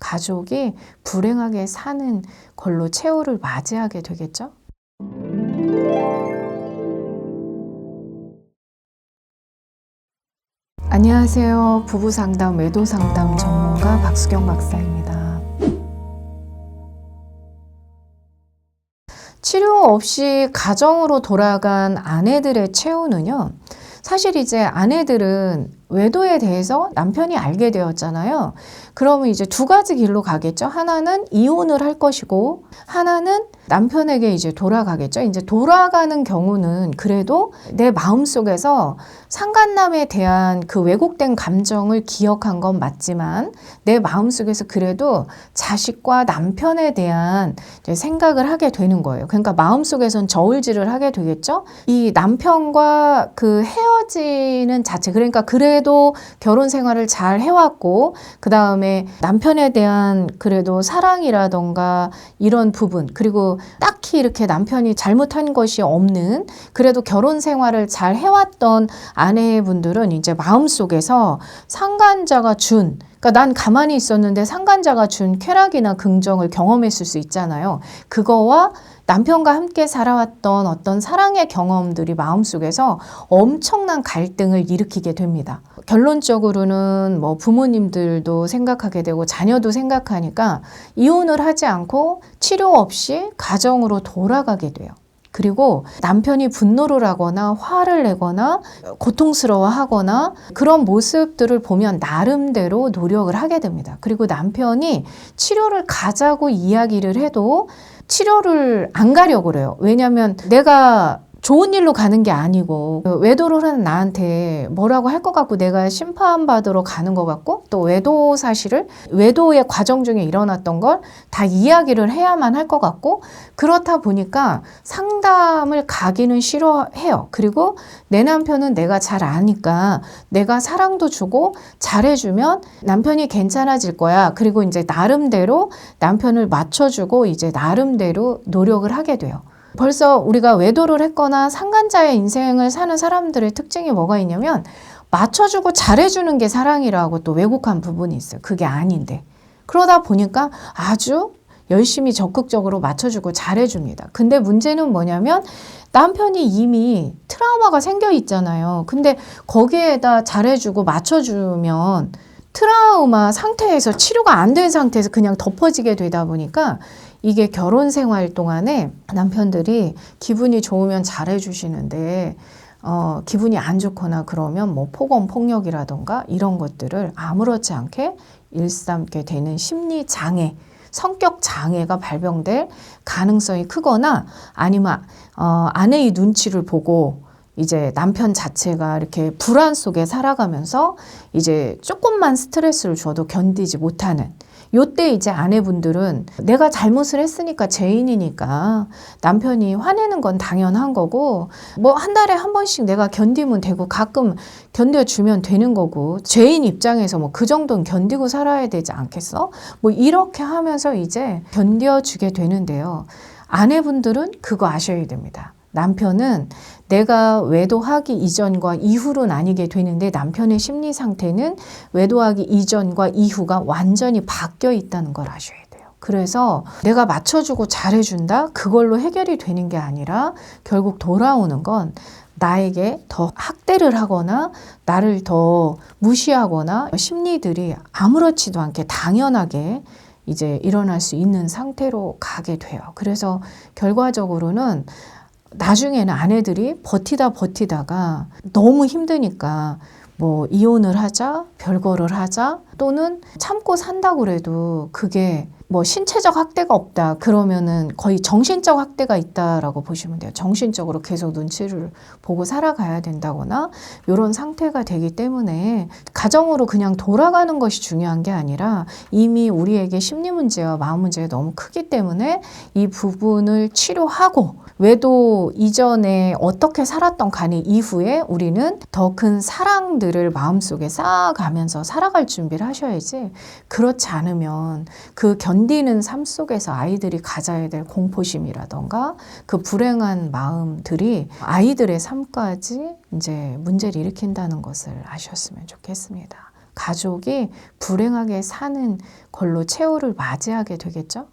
가족이 불행하게 사는 걸로 최후를 맞이하게 되겠죠. 안녕하세요. 부부상담, 외도상담 전문가 박수경 박사입니다. 치료 없이 가정으로 돌아간 아내들의 최후는요. 사실 이제 아내들은 외도에 대해서 남편이 알게 되었잖아요. 그러면 이제 두 가지 길로 가겠죠. 하나는 이혼을 할 것이고, 하나는 남편에게 이제 돌아가겠죠. 이제 돌아가는 경우는 그래도 내 마음속에서 상간남에 대한 그 왜곡된 감정을 기억한 건 맞지만, 내 마음속에서 그래도 자식과 남편에 대한 이제 생각을 하게 되는 거예요. 그러니까 마음속에선 저울질을 하게 되겠죠. 이 남편과 그 헤어지는 자체, 그러니까 그래도 결혼 생활을 잘 해왔고, 그 다음에 남편에 대한 그래도 사랑이라던가 이런 부분, 그리고 딱히 이렇게 남편이 잘못한 것이 없는, 그래도 결혼 생활을 잘 해왔던 아내분들은 이제 마음속에서 상간자가 준, 그러니까 난 가만히 있었는데 상간자가 준 쾌락이나 긍정을 경험했을 수 있잖아요. 그거와 남편과 함께 살아왔던 어떤 사랑의 경험들이 마음속에서 엄청난 갈등을 일으키게 됩니다. 결론적으로는 뭐 부모님들도 생각하게 되고 자녀도 생각하니까 이혼을 하지 않고 치료 없이 가정으로 돌아가게 돼요. 그리고 남편이 분노를 하거나 화를 내거나 고통스러워하거나 그런 모습들을 보면 나름대로 노력을 하게 됩니다. 그리고 남편이 치료를 가자고 이야기를 해도 치료를 안 가려고 그래요. 왜냐하면 내가 좋은 일로 가는 게 아니고 외도를 하는 나한테 뭐라고 할 것 같고 내가 심판받으러 가는 것 같고 또 외도 사실을 외도의 과정 중에 일어났던 걸 다 이야기를 해야만 할 것 같고 그렇다 보니까 상담을 가기는 싫어해요. 그리고 내 남편은 내가 잘 아니까 내가 사랑도 주고 잘해주면 남편이 괜찮아질 거야. 그리고 이제 나름대로 남편을 맞춰주고 이제 나름대로 노력을 하게 돼요. 벌써 우리가 외도를 했거나 상간자의 인생을 사는 사람들의 특징이 뭐가 있냐면 맞춰주고 잘해주는 게 사랑이라고 또 왜곡한 부분이 있어요. 그게 아닌데. 그러다 보니까 아주 열심히 적극적으로 맞춰주고 잘해줍니다. 근데 문제는 뭐냐면 남편이 이미 트라우마가 생겨 있잖아요. 근데 거기에다 잘해주고 맞춰주면 트라우마 상태에서 치료가 안 된 상태에서 그냥 덮어지게 되다 보니까 이게 결혼 생활 동안에 남편들이 기분이 좋으면 잘해주시는데 기분이 안 좋거나 그러면 뭐 폭언, 폭력이라던가 이런 것들을 아무렇지 않게 일삼게 되는 심리 장애, 성격 장애가 발병될 가능성이 크거나 아니면 아내의 눈치를 보고 이제 남편 자체가 이렇게 불안 속에 살아가면서 이제 조금만 스트레스를 줘도 견디지 못하는 요때 이제 아내분들은 내가 잘못을 했으니까 죄인이니까 남편이 화내는 건 당연한 거고 뭐 한 달에 한 번씩 내가 견디면 되고 가끔 견뎌주면 되는 거고 죄인 입장에서 뭐 그 정도는 견디고 살아야 되지 않겠어? 뭐 이렇게 하면서 이제 견뎌주게 되는데요. 아내분들은 그거 아셔야 됩니다. 남편은 내가 외도하기 이전과 이후로 나뉘게 되는데 남편의 심리 상태는 외도하기 이전과 이후가 완전히 바뀌어 있다는 걸 아셔야 돼요. 그래서 내가 맞춰주고 잘해준다? 그걸로 해결이 되는 게 아니라 결국 돌아오는 건 나에게 더 학대를 하거나 나를 더 무시하거나 심리들이 아무렇지도 않게 당연하게 이제 일어날 수 있는 상태로 가게 돼요. 그래서 결과적으로는 나중에는 아내들이 버티다가 너무 힘드니까 뭐 이혼을 하자, 별거를 하자 또는 참고 산다고 그래도 그게 뭐 신체적 학대가 없다 그러면은 거의 정신적 학대가 있다라고 보시면 돼요. 정신적으로 계속 눈치를 보고 살아가야 된다거나 이런 상태가 되기 때문에 가정으로 그냥 돌아가는 것이 중요한 게 아니라 이미 우리에게 심리 문제와 마음 문제가 너무 크기 때문에 이 부분을 치료하고 외도 이전에 어떻게 살았던 간에 이후에 우리는 더 큰 사랑들을 마음속에 쌓아가면서 살아갈 준비를 하셔야지 그렇지 않으면 그 견디는 삶 속에서 아이들이 가져야 될 공포심이라던가 그 불행한 마음들이 아이들의 삶까지 이제 문제를 일으킨다는 것을 아셨으면 좋겠습니다. 가족이 불행하게 사는 걸로 최후를 맞이하게 되겠죠.